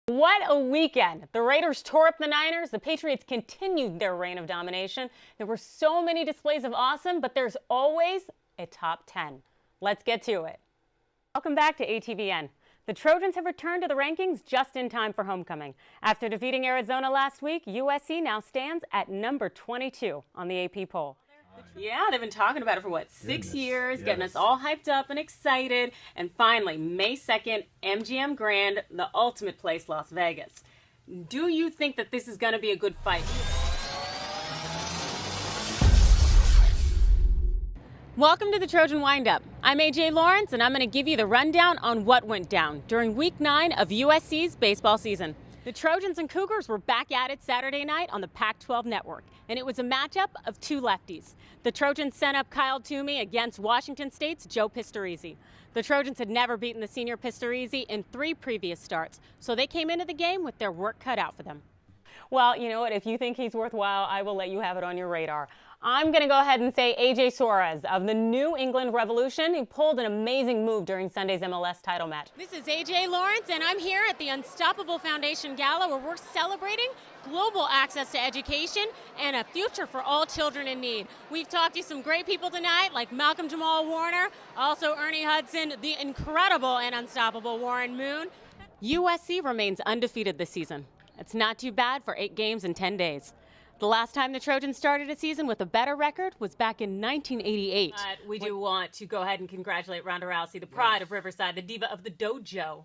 What a weekend. The Raiders tore up the Niners. The Patriots continued their reign of domination. There were so many displays of awesome, but there's always a top 10. Let's get to it. Welcome back to ATVN. The Trojans have returned to the rankings just in time for homecoming. After defeating Arizona last week, USC now stands at number 22 on the AP poll. Yeah, they've been talking about it for, 6 years, yes. Getting us all hyped up and excited. And finally, May 2nd, MGM Grand, the ultimate place, Las Vegas. Do you think that this is going to be a good fight? Welcome to the Trojan Windup. I'm AJ Lawrence, and I'm going to give you the rundown on what went down during Week 9 of USC's baseball season. The Trojans and Cougars were back at it Saturday night on the Pac-12 network, and it was a matchup of two lefties. The Trojans sent up Kyle Toomey against Washington State's Joe Pistorizi. The Trojans had never beaten the senior Pistorizi in 3 previous starts, so they came into the game with their work cut out for them. Well, you know what? If you think he's worthwhile, I will let you have it on your radar. I'm going to go ahead and say AJ Suarez of the New England Revolution. He pulled an amazing move during Sunday's MLS title match. This is AJ Lawrence, and I'm here at the Unstoppable Foundation Gala, where we're celebrating global access to education and a future for all children in need. We've talked to some great people tonight, like Malcolm Jamal Warner, also Ernie Hudson, the incredible and unstoppable Warren Moon. USC remains undefeated this season. It's not too bad for 8 games in 10 days. The last time the Trojans started a season with a better record was back in 1988. We do want to go ahead and congratulate Ronda Rousey, the pride of Riverside, the diva of the dojo.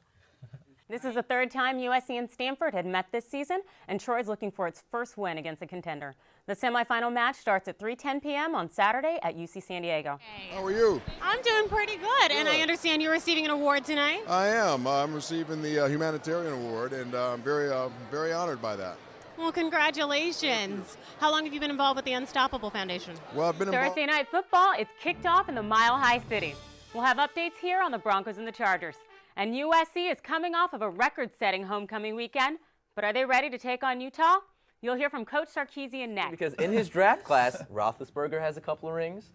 This is the 3rd time USC and Stanford had met this season, and Troy's looking for its first win against a contender. The semifinal match starts at 3:10 p.m. on Saturday at UC San Diego. Hey. How are you? I'm doing pretty good, and I understand you're receiving an award tonight. I am. I'm receiving the Humanitarian Award, and I'm very honored by that. Well, congratulations. How long have you been involved with the Unstoppable Foundation? Well, I've been involved. Thursday night football is kicked off in the Mile High City. We'll have updates here on the Broncos and the Chargers. And USC is coming off of a record-setting homecoming weekend. But are they ready to take on Utah? You'll hear from Coach Sarkisian next. Because in his draft class, Roethlisberger has a couple of rings.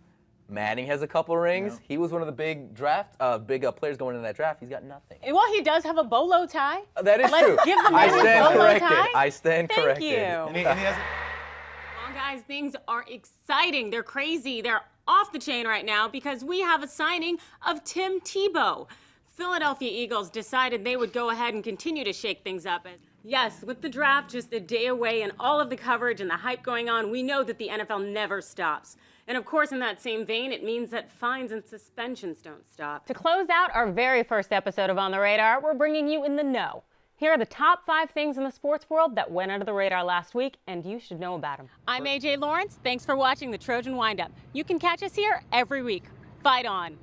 Manning has a couple of rings. Yeah. He was one of the big players going into that draft. He's got nothing. Well, he does have a bolo tie. That is true. Let's give the man his bolo tie. I stand corrected. Thank you. And he has Well, guys, things are exciting. They're crazy. They're off the chain right now because we have a signing of Tim Tebow. Philadelphia Eagles decided they would go ahead and continue to shake things up. Yes, with the draft just a day away and all of the coverage and the hype going on, we know that the NFL never stops. And of course, in that same vein, it means that fines and suspensions don't stop. To close out our very first episode of On the Radar, we're bringing you in the know. Here are the top 5 things in the sports world that went under the radar last week, and you should know about them. I'm AJ Lawrence. Thanks for watching the Trojan Windup. You can catch us here every week. Fight on.